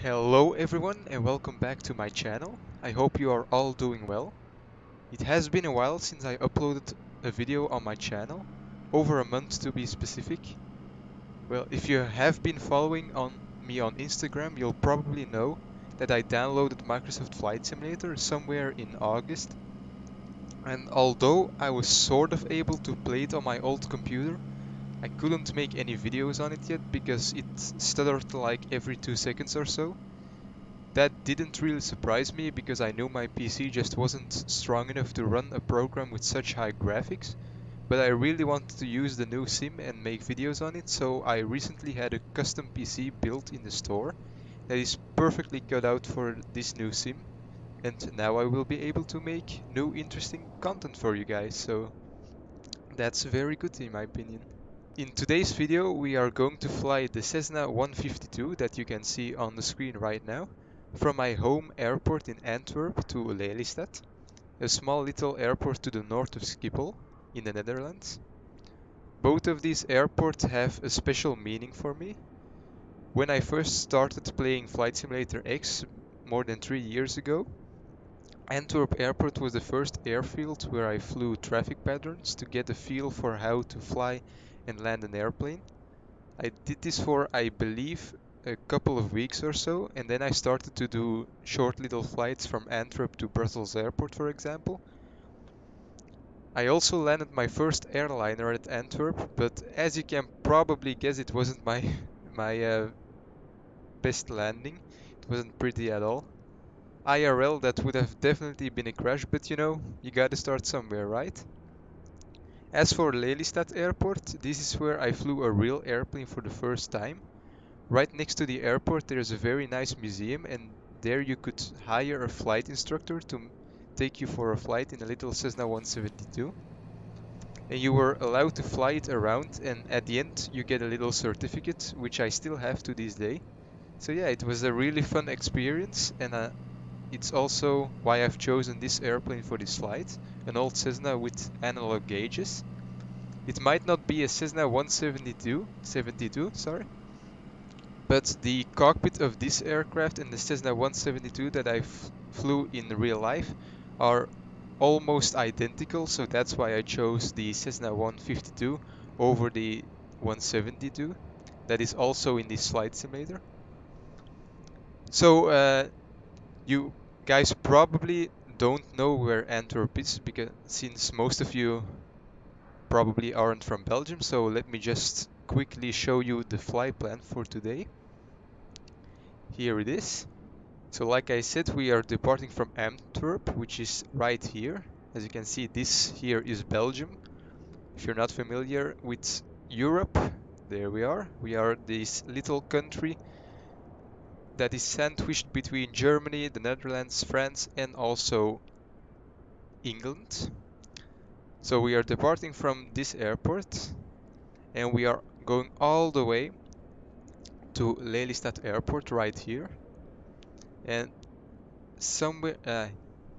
Hello everyone and welcome back to my channel. I hope you are all doing well. It has been a while since I uploaded a video on my channel, over a month to be specific. Well, if you have been following me on Instagram, you'll probably know that I downloaded Microsoft Flight Simulator somewhere in August. And although I was sort of able to play it on my old computer, I couldn't make any videos on it yet because it stuttered like every 2 seconds or so. That didn't really surprise me because I knew my PC just wasn't strong enough to run a program with such high graphics, but I really wanted to use the new sim and make videos on it, so I recently had a custom PC built in the store that is perfectly cut out for this new sim, and now I will be able to make new interesting content for you guys, so that's very good in my opinion. In today's video we are going to fly the Cessna 152 that you can see on the screen right now from my home airport in Antwerp to Lelystad, a small little airport to the north of Schiphol in the Netherlands. Both of these airports have a special meaning for me. When I first started playing Flight Simulator X more than 3 years ago, Antwerp Airport was the first airfield where I flew traffic patterns to get a feel for how to fly and land an airplane. I did this for, I believe, a couple of weeks or so, and then I started to do short little flights from Antwerp to Brussels Airport, for example. I also landed my first airliner at Antwerp, but as you can probably guess, it wasn't my best landing. It wasn't pretty at all. IRL, that would have definitely been a crash, but you know, you gotta start somewhere, right? As for Lelystad Airport, this is where I flew a real airplane for the first time. Right next to the airport there is a very nice museum, and there you could hire a flight instructor to take you for a flight in a little Cessna 172. And you were allowed to fly it around, and at the end you get a little certificate, which I still have to this day. So yeah, it was a really fun experience, and it's also why I've chosen this airplane for this flight, an old Cessna with analog gauges. It might not be a Cessna 172, sorry, but the cockpit of this aircraft and the Cessna 172 that I flew in real life are almost identical, so that's why I chose the Cessna 152 over the 172 that is also in this flight simulator. So you guys probably don't know where Antwerp is, because since most of you probably aren't from Belgium, so let me just quickly show you the flight plan for today. Here it is. So like I said, we are departing from Antwerp, which is right here. As you can see, this here is Belgium. If you're not familiar with Europe, there we are. We are this little country that is sandwiched between Germany, the Netherlands, France, and also England. So we are departing from this airport, and we are going all the way to Lelystad Airport right here. And somewhere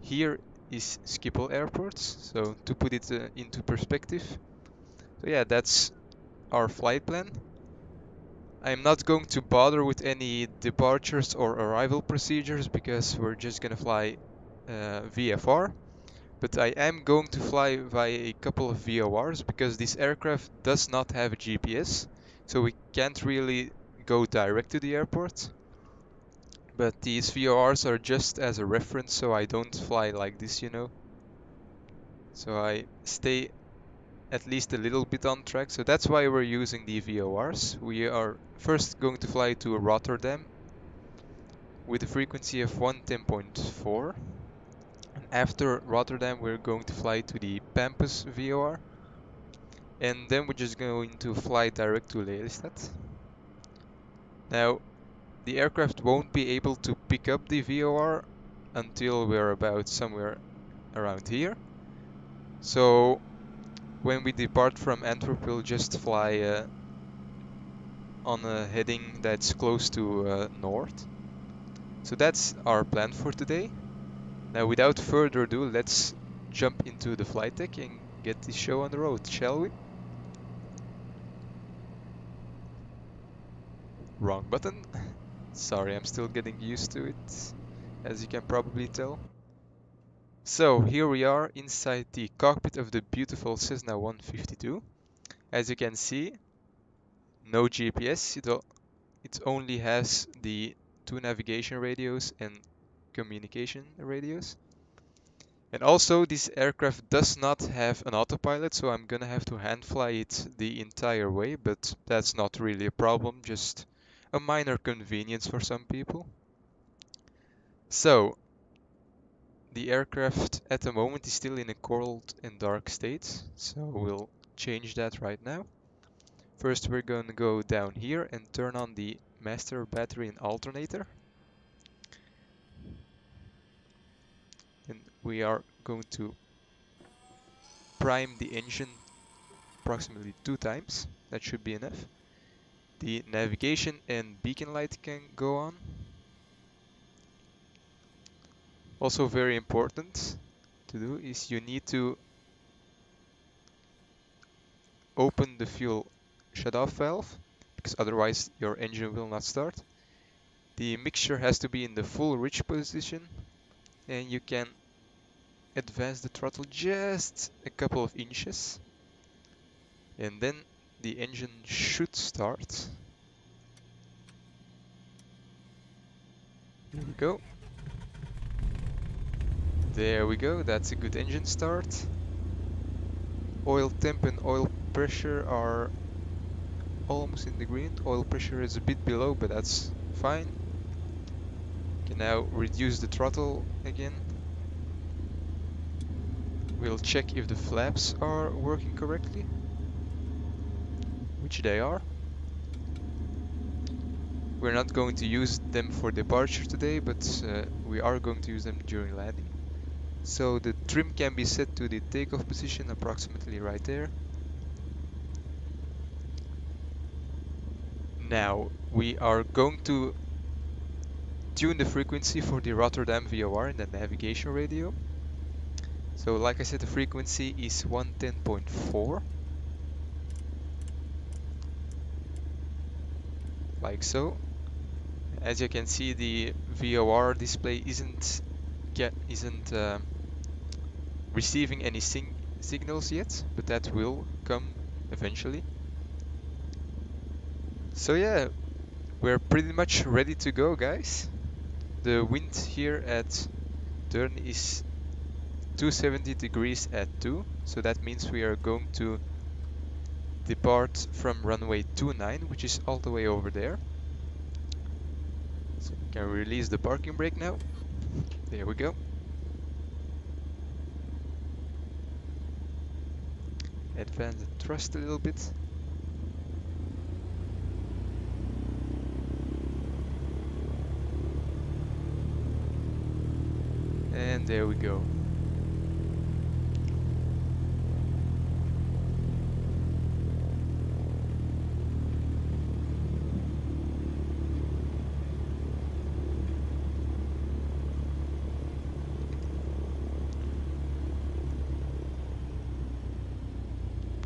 here is Schiphol Airport. So to put it into perspective, so yeah, that's our flight plan. I'm not going to bother with any departures or arrival procedures because we're just gonna fly VFR. But I am going to fly via a couple of VORs because this aircraft does not have a GPS, so we can't really go direct to the airport. But these VORs are just as a reference, so I don't fly like this, you know. So I stay at least a little bit on track. So that's why we're using the VORs. We are first going to fly to Rotterdam with a frequency of 110.4. And after Rotterdam, we're going to fly to the Pampus VOR. And then we're just going to fly direct to Lelystad. Now, the aircraft won't be able to pick up the VOR until we're about somewhere around here. So when we depart from Antwerp, we'll just fly on a heading that's close to north. So that's our plan for today. Now without further ado, let's jump into the flight deck and get this show on the road, shall we? Wrong button. Sorry, I'm still getting used to it, as you can probably tell. So here we are inside the cockpit of the beautiful Cessna 152. As you can see, no GPS, it only has the two navigation radios and communication radios. And also this aircraft does not have an autopilot, so I'm gonna have to hand fly it the entire way, but that's not really a problem, just a minor convenience for some people. So the aircraft at the moment is still in a cold and dark state, so we'll change that right now. First we're going to go down here and turn on the master battery and alternator. And we are going to prime the engine approximately 2 times. That should be enough. The navigation and beacon light can go on. Also very important to do is you need to open the fuel shut-off valve, because otherwise your engine will not start. The mixture has to be in the full rich position, and you can advance the throttle just a couple of inches, and then the engine should start. Here we go. There we go, that's a good engine start. Oil temp and oil pressure are almost in the green. Oil pressure is a bit below, but that's fine. Can now reduce the throttle again. We'll check if the flaps are working correctly, which they are. We're not going to use them for departure today, but we are going to use them during landing. So the trim can be set to the takeoff position approximately right there. Now we are going to tune the frequency for the Rotterdam VOR in the navigation radio. So like I said, the frequency is 110.4. Like so. As you can see, the VOR display isn't receiving any signals yet, but that will come eventually. So yeah, we're pretty much ready to go, guys. The wind here at Deurne is 270 degrees at 2, so that means we are going to depart from runway 29, which is all the way over there. So we can release the parking brake now. There we go. Advance the thrust a little bit. And there we go.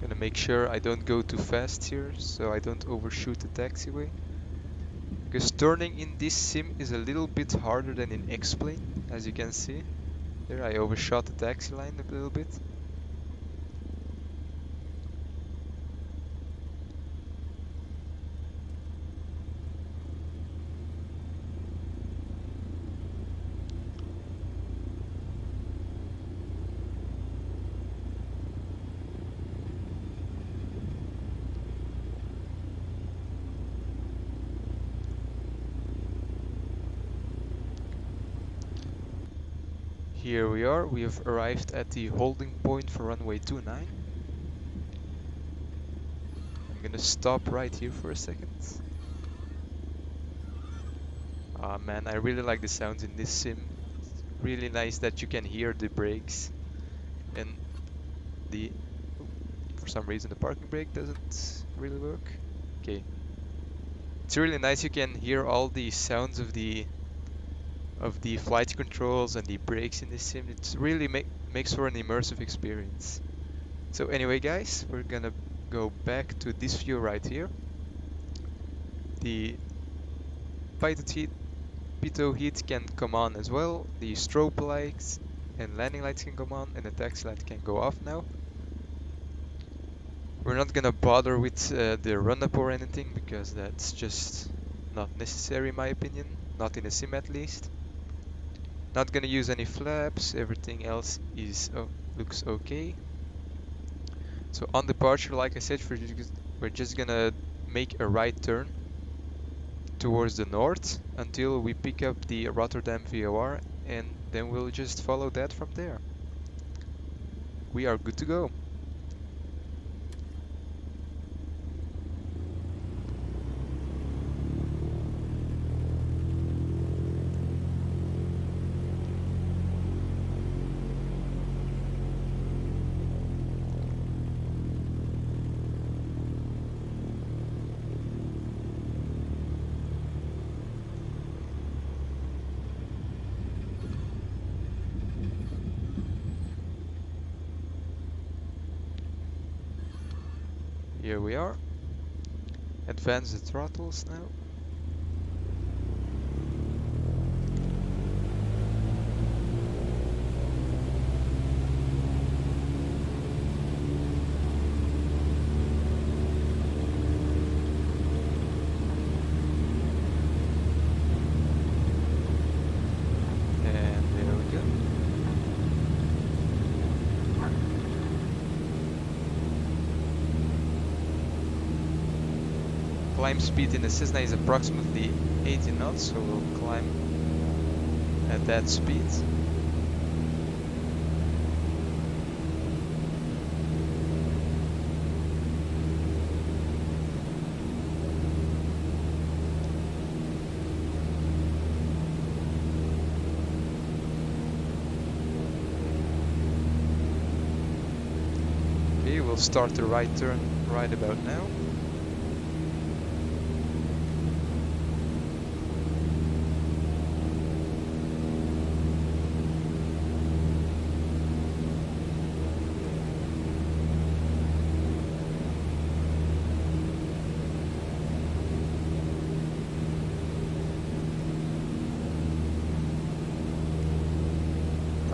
Gonna make sure I don't go too fast here, so I don't overshoot the taxiway. Because turning in this sim is a little bit harder than in X-Plane, as you can see. There I overshot the taxi line a little bit. Here we are, we have arrived at the holding point for runway 29. I'm gonna stop right here for a second. Ah man, I really like the sounds in this sim. It's really nice that you can hear the brakes, and for some reason the parking brake doesn't really work. Okay. It's really nice, you can hear all the sounds of the flight controls and the brakes in this sim. It really makes for an immersive experience. So anyway guys, we're gonna go back to this view right here. The Joeypilotyt can come on as well. The strobe lights and landing lights can come on, and the taxi light can go off now. We're not gonna bother with the run-up or anything, because that's just not necessary in my opinion, not in a sim at least. Not gonna use any flaps, everything else is looks okay. So on departure, like I said, we're just gonna make a right turn towards the north until we pick up the Rotterdam VOR, and then we'll just follow that from there. We are good to go. Here we are. Advance the throttles now. And there we go. Climb speed in the Cessna is approximately 80 knots, so we'll climb at that speed. Okay, we'll start the right turn right about now.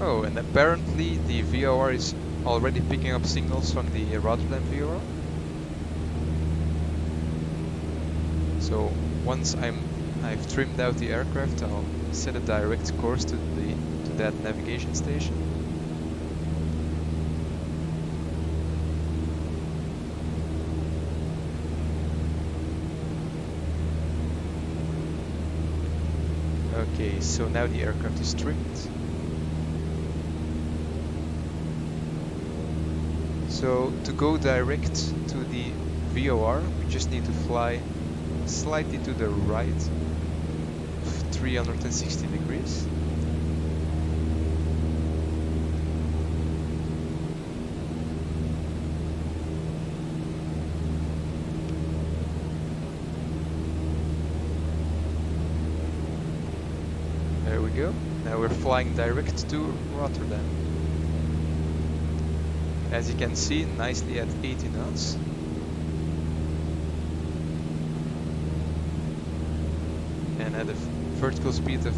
Oh, and apparently the VOR is already picking up signals from the Rotterdam VOR. So once I've trimmed out the aircraft, I'll set a direct course to that navigation station. Okay, so now the aircraft is trimmed. So to go direct to the VOR, we just need to fly slightly to the right of 360 degrees. There we go. Now we're flying direct to Rotterdam. As you can see, nicely at 80 knots. And at a vertical speed of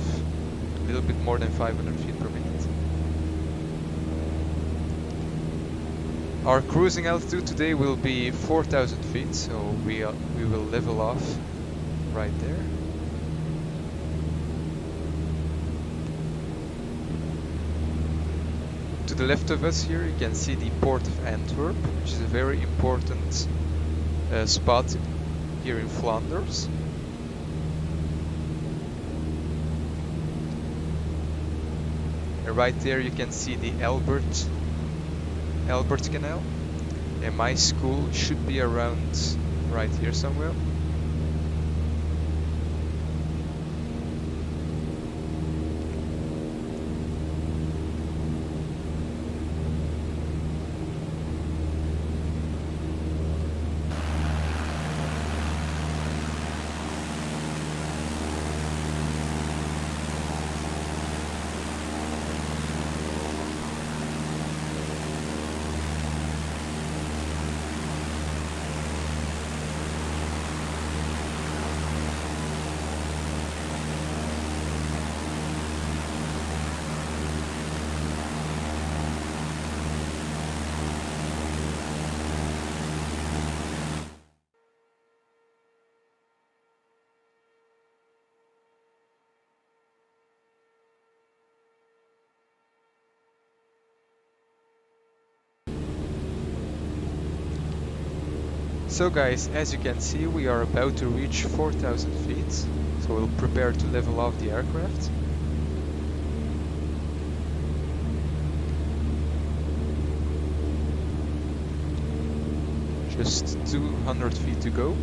a little bit more than 500 feet per minute. Our cruising altitude today will be 4,000 feet, so we will level off right there. To the left of us here you can see the port of Antwerp, which is a very important spot here in Flanders. And right there you can see the Albert Canal, and my school should be around right here somewhere. So guys, as you can see, we are about to reach 4,000 feet, so we'll prepare to level off the aircraft. Just 200 feet to go.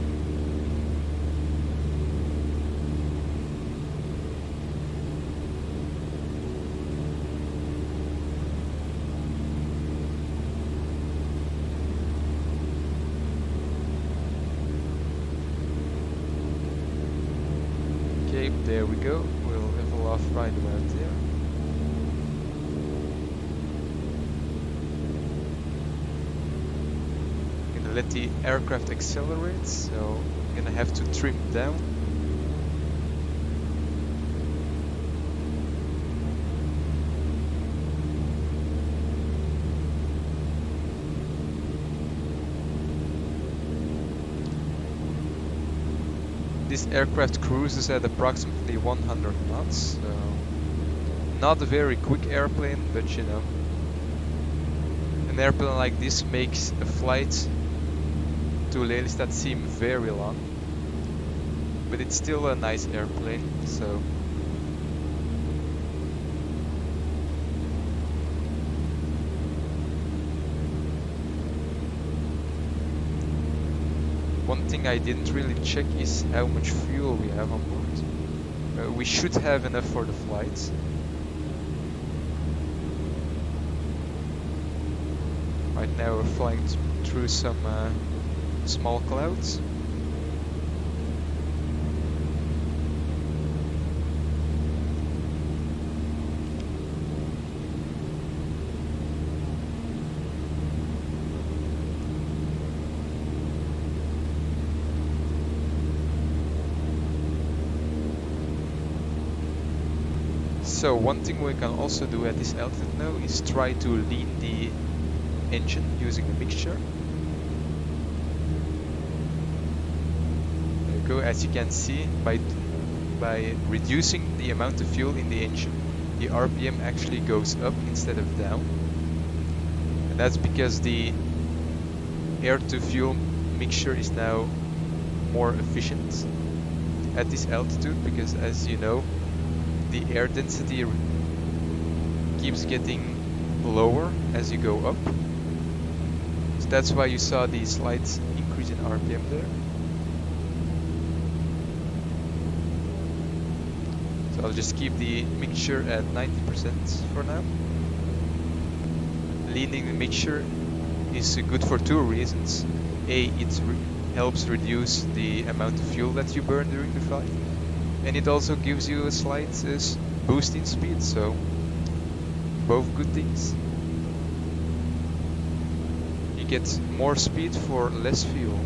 Okay, there we go. We'll level off right about there. I'm gonna let the aircraft accelerate, so I'm gonna have to trim down. This aircraft cruises at approximately 100 knots, so not a very quick airplane, but you know, an airplane like this makes a flight to Lelystad seem very long, but it's still a nice airplane, so one thing I didn't really check is how much fuel we have on board. We should have enough for the flight. Right now we're flying through some small clouds. So one thing we can also do at this altitude now is try to lean the engine using a mixture. There you go. As you can see, by reducing the amount of fuel in the engine, the RPM actually goes up instead of down. And that's because the air-to-fuel mixture is now more efficient at this altitude, because as you know, the air density keeps getting lower as you go up. So that's why you saw the slight increase in RPM there. So I'll just keep the mixture at 90% for now. Leaning the mixture is good for two reasons. A, it helps reduce the amount of fuel that you burn during the flight. And it also gives you a slight boost in speed, so both good things. You get more speed for less fuel.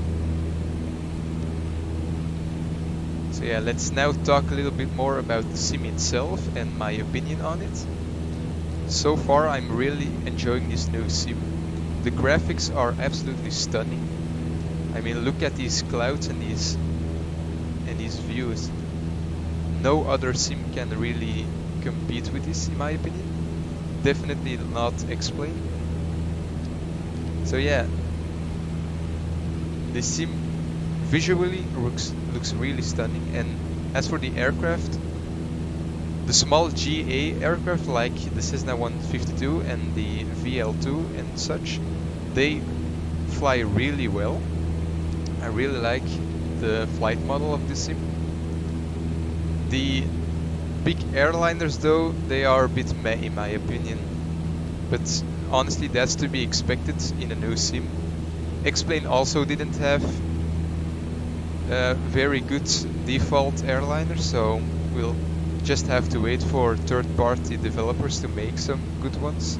So yeah, let's now talk a little bit more about the sim itself and my opinion on it. So far I'm really enjoying this new sim. The graphics are absolutely stunning. I mean, look at these clouds and these views. No other sim can really compete with this, in my opinion. Definitely not X-Plane. So yeah, the sim visually looks really stunning. And as for the aircraft, the small GA aircraft like the Cessna 152 and the VL2 and such, they fly really well. I really like the flight model of this sim. The big airliners though, they are a bit meh in my opinion, but honestly that's to be expected in a new sim. X-Plane also didn't have very good default airliners, so we'll just have to wait for third-party developers to make some good ones.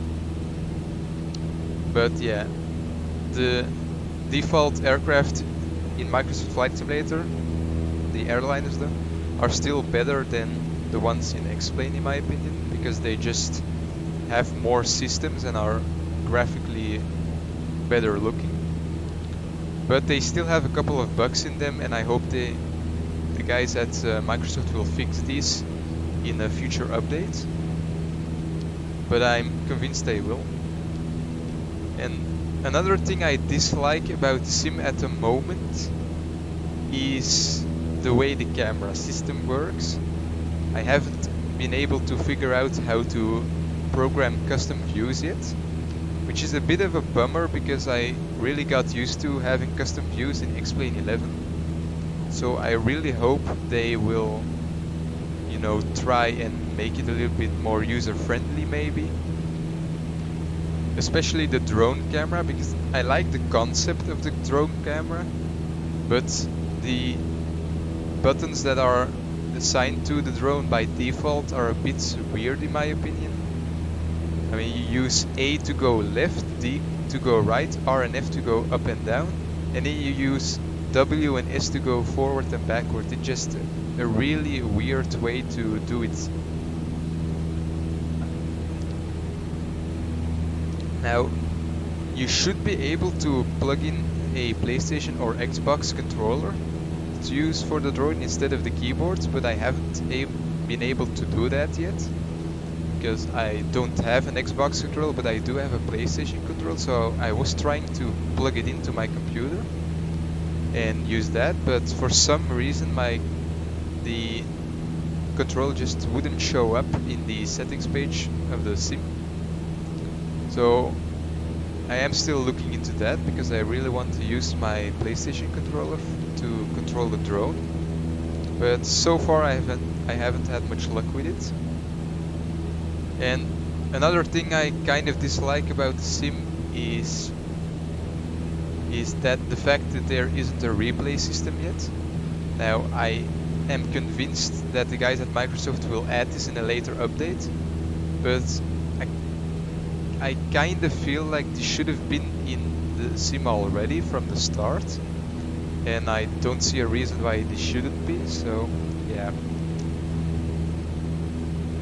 But yeah, the default aircraft in Microsoft Flight Simulator, the airliners though, are still better than the ones in X-Plane in my opinion, because they just have more systems and are graphically better looking. But they still have a couple of bugs in them, and I hope the guys at Microsoft will fix these in a future update. But I'm convinced they will. And Another thing I dislike about Sim at the moment is the way the camera system works. I haven't been able to figure out how to program custom views yet, which is a bit of a bummer because I really got used to having custom views in X-Plane 11. So I really hope they will, you know, try and make it a little bit more user-friendly maybe. Especially the drone camera, because I like the concept of the drone camera, but the buttons that are assigned to the drone by default are a bit weird in my opinion. I mean, you use A to go left, D to go right, R and F to go up and down, and then you use W and S to go forward and backward. It's just a really weird way to do it. Now, you should be able to plug in a PlayStation or Xbox controller to use for the drone instead of the keyboards, but I haven't been able to do that yet because I don't have an Xbox controller, but I do have a PlayStation controller, so I was trying to plug it into my computer and use that, but for some reason the controller just wouldn't show up in the settings page of the Sim. So I am still looking into that because I really want to use my PlayStation controller to control the drone, but so far I haven't had much luck with it. And another thing I kind of dislike about the Sim is that the fact that there isn't a replay system yet. Now I am convinced that the guys at Microsoft will add this in a later update, but I kind of feel like this should have been in the Sim already from the start, and I don't see a reason why this shouldn't be, so yeah.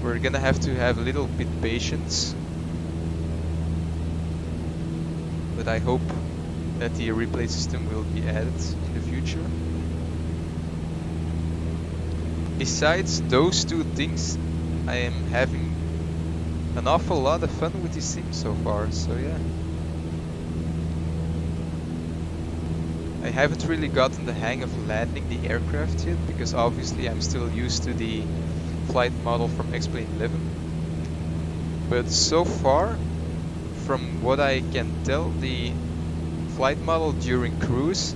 We're gonna have to have a little bit patience, but I hope that the replay system will be added in the future. Besides those two things, I am having an awful lot of fun with this Sim so far, so yeah. I haven't really gotten the hang of landing the aircraft yet, because obviously I'm still used to the flight model from X-Plane 11. But so far, from what I can tell, the flight model during cruise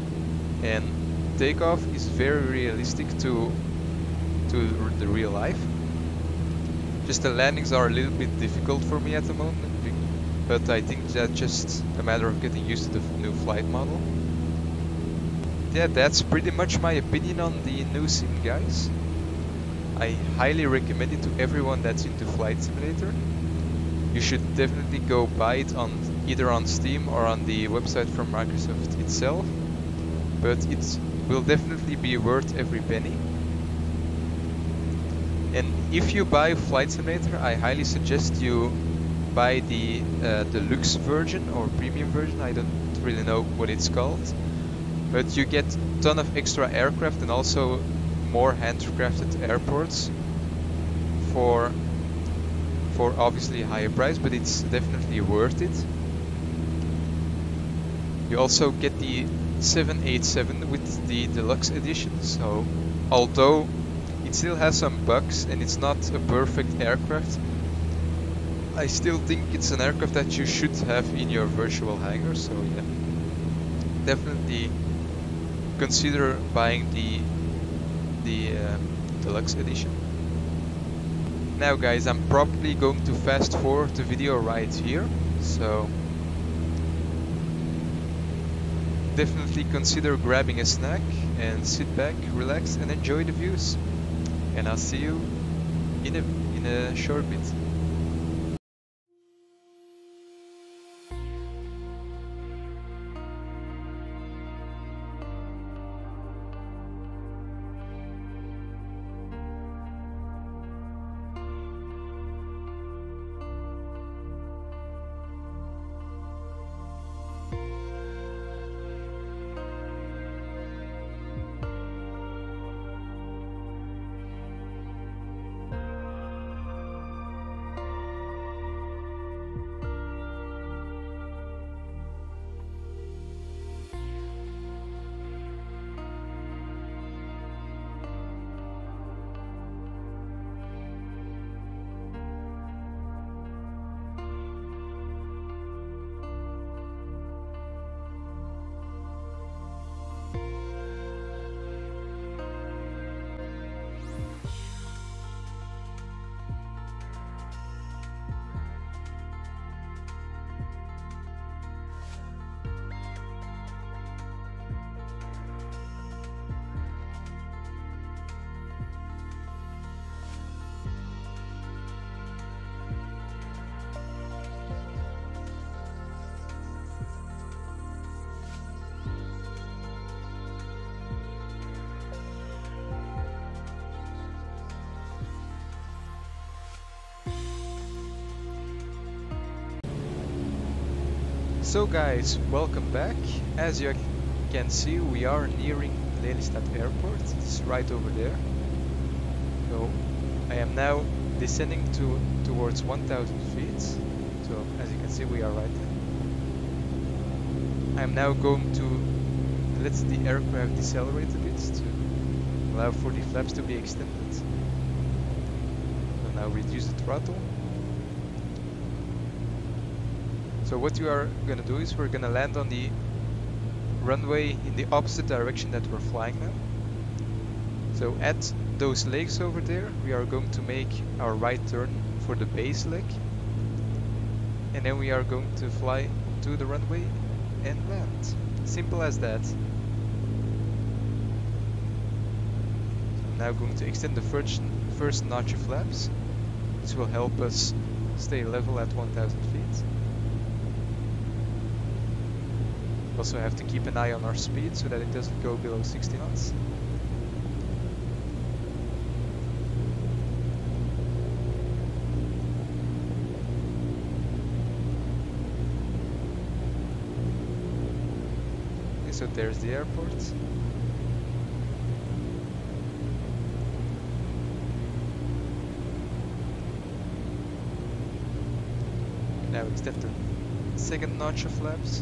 and takeoff is very realistic to the real life. Just the landings are a little bit difficult for me at the moment, but I think that's just a matter of getting used to the new flight model. Yeah, that's pretty much my opinion on the new Sim, guys. I highly recommend it to everyone that's into Flight Simulator. You should definitely go buy it on either on Steam or on the website from Microsoft itself, but it will definitely be worth every penny. And if you buy Flight Simulator, I highly suggest you buy the deluxe version or premium version. I don't really know what it's called, but you get a ton of extra aircraft and also more handcrafted airports for obviously a higher price, but it's definitely worth it. You also get the 787 with the deluxe edition, so although it still has some bugs and it's not a perfect aircraft, I still think it's an aircraft that you should have in your virtual hangar, so yeah. Definitely consider buying the deluxe edition. Now guys, I'm probably going to fast forward the video right here, so definitely consider grabbing a snack and sit back, relax and enjoy the views. And I'll see you in a short bit. So guys, welcome back. As you can see, we are nearing Lelystad airport. It's right over there. So I am now descending towards 1000 feet. So as you can see, we are right there. I am now going to let the aircraft decelerate a bit to allow for the flaps to be extended. So now reduce the throttle. So what you are going to do is we're going to land on the runway in the opposite direction that we're flying now. So at those lakes over there, we are going to make our right turn for the base leg. And then we are going to fly to the runway and land. Simple as that. So I'm now going to extend the first notch of flaps. This will help us stay level at 1000 feet. Also have to keep an eye on our speed so that it doesn't go below 60 knots. Okay, so there's the airport. Now extend the second notch of flaps.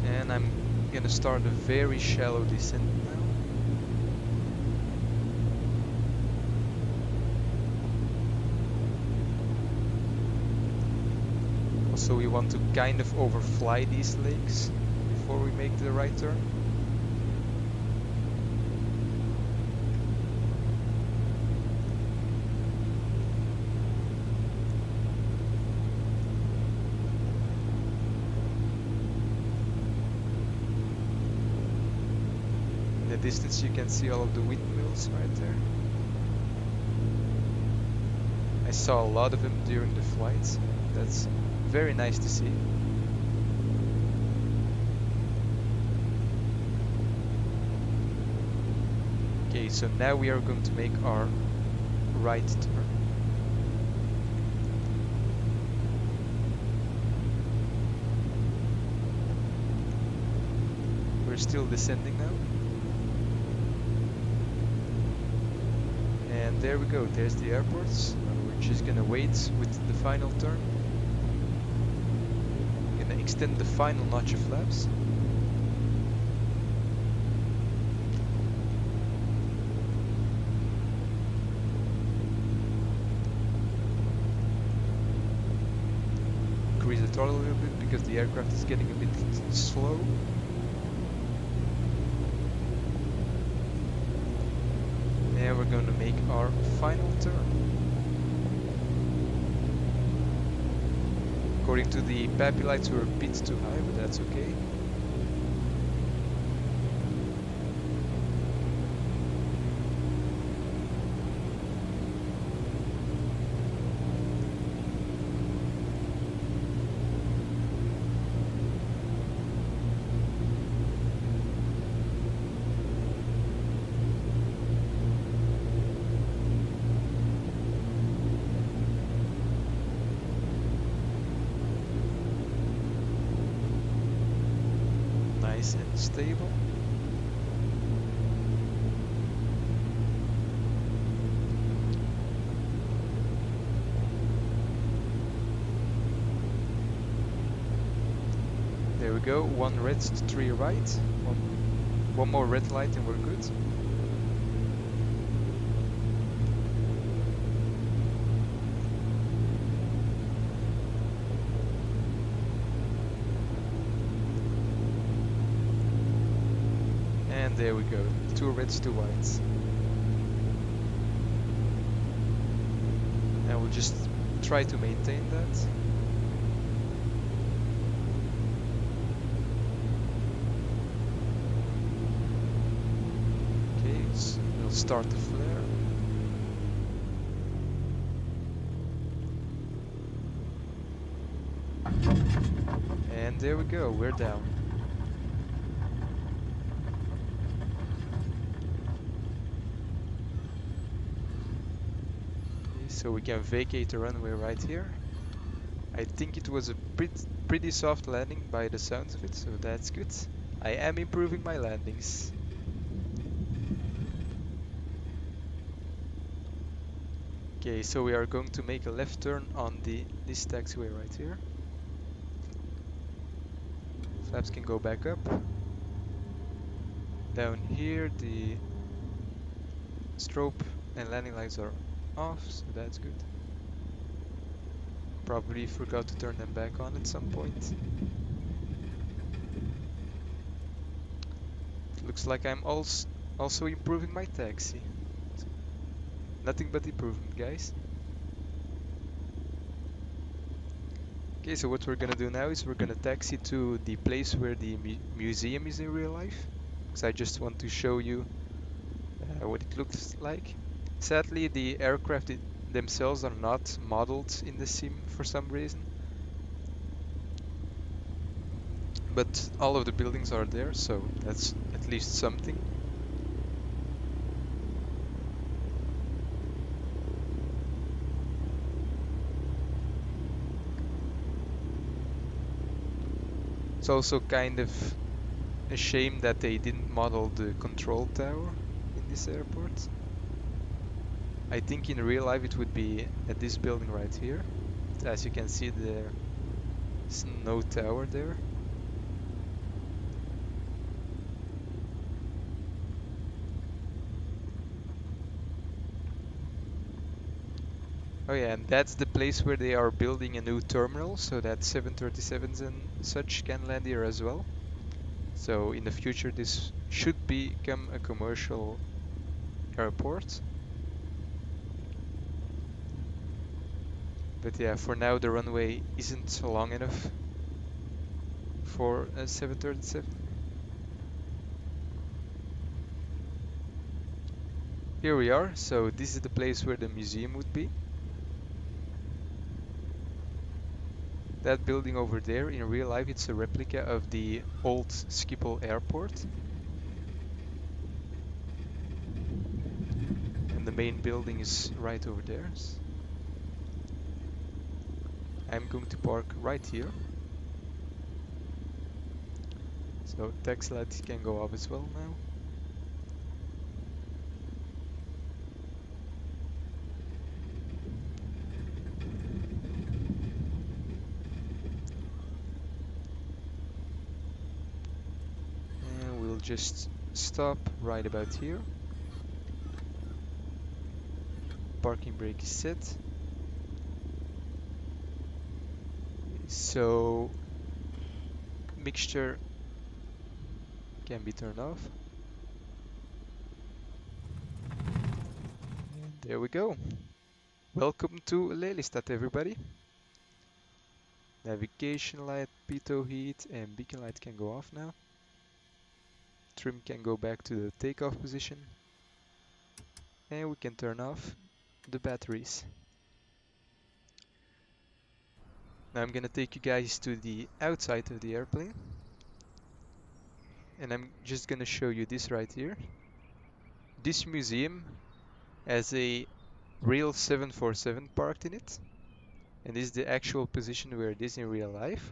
And I'm gonna start a very shallow descent now. Also, we want to kind of overfly these lakes before we make the right turn. Distance you can see all of the windmills right there. I saw a lot of them during the flights. That's very nice to see. Okay, so now we are going to make our right turn. We're still descending now. And there we go, there's the airports. We're just gonna wait with the final turn. Gonna extend the final notch of flaps. Increase the throttle a little bit because the aircraft is getting a bit slow. And we're going to make our final turn. According to the PAPI lights, we're a bit too high, but that's okay. Nice and stable. There we go, 1 red, 3 right. One more red light and we're good. And there we go, 2 reds, 2 whites. And we'll just try to maintain that. Okay, so we'll start the flare. And there we go, we're down. so we can vacate the runway right here. I think it was a pretty soft landing by the sounds of it, so that's good. I am improving my landings. Okay, so we are going to make a left turn on this taxiway right here. Flaps can go back up. Down here the strobe and landing lights are off, so that's good. Probably forgot to turn them back on at some point. Looks like I'm also improving my taxi. Nothing but improvement, guys. Okay, so what we're gonna do now is we're gonna taxi to the place where the museum is in real life. Because I just want to show you what it looks like. Sadly, the aircraft themselves are not modeled in the sim for some reason. But all of the buildings are there, so that's at least something. It's also kind of a shame that they didn't model the control tower in this airport. I think in real life it would be at this building right here. As you can see, there's no tower there. Oh yeah, and that's the place where they are building a new terminal so that 737s and such can land here as well. So in the future this should become a commercial airport. But yeah, for now the runway isn't long enough for a 737. Here we are, so this is the place where the museum would be. That building over there, in real life, it's a replica of the old Schiphol airport. And the main building is right over there. I'm going to park right here. So taxi lights can go off as well now. And we'll just stop right about here. Parking brake is set. So mixture can be turned off. And there we go. Welcome to Lelystad, everybody. Navigation light, pitot heat, and beacon light can go off now. Trim can go back to the takeoff position. And we can turn off the batteries. Now I'm gonna take you guys to the outside of the airplane. And I'm just gonna show you this right here. This museum has a real 747 parked in it. And this is the actual position where it is in real life.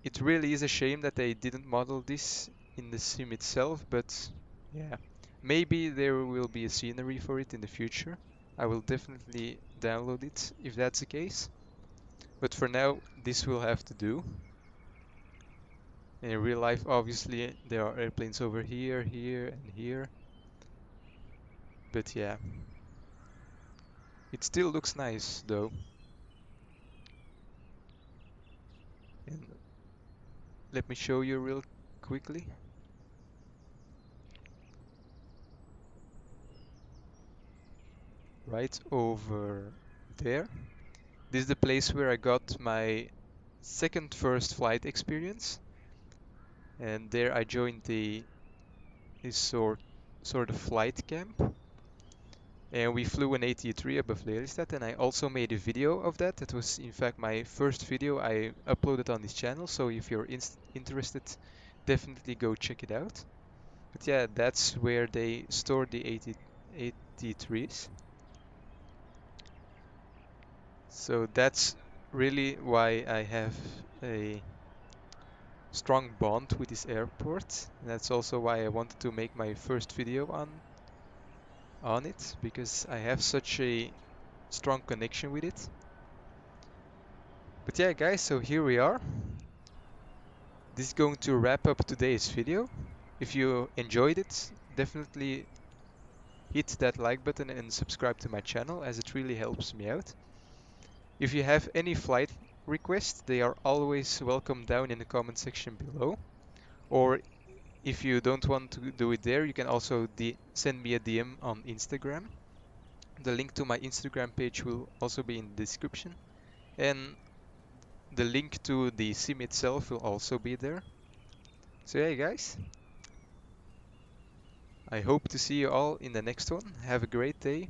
It really is a shame that they didn't model this in the sim itself, but yeah, maybe there will be a scenery for it in the future. I will definitely download it if that's the case. But for now, this will have to do. In real life, obviously, there are airplanes over here, here, and here. But yeah, it still looks nice though. And let me show you real quickly. Right over there. This is the place where I got my second first flight experience. And there I joined this sort of flight camp. And we flew an AT3 above Lelystad, and I also made a video of that. That was in fact my first video I uploaded on this channel, so if you're interested, definitely go check it out. But yeah, that's where they store the AT3s. So that's really why I have a strong bond with this airport. And that's also why I wanted to make my first video on it, because I have such a strong connection with it. But yeah, guys, so here we are. This is going to wrap up today's video. If you enjoyed it, definitely hit that like button and subscribe to my channel, as it really helps me out. If you have any flight requests, they are always welcome down in the comment section below. Or if you don't want to do it there, you can also send me a DM on Instagram. The link to my Instagram page will also be in the description. And the link to the sim itself will also be there. So yeah, guys, I hope to see you all in the next one. Have a great day.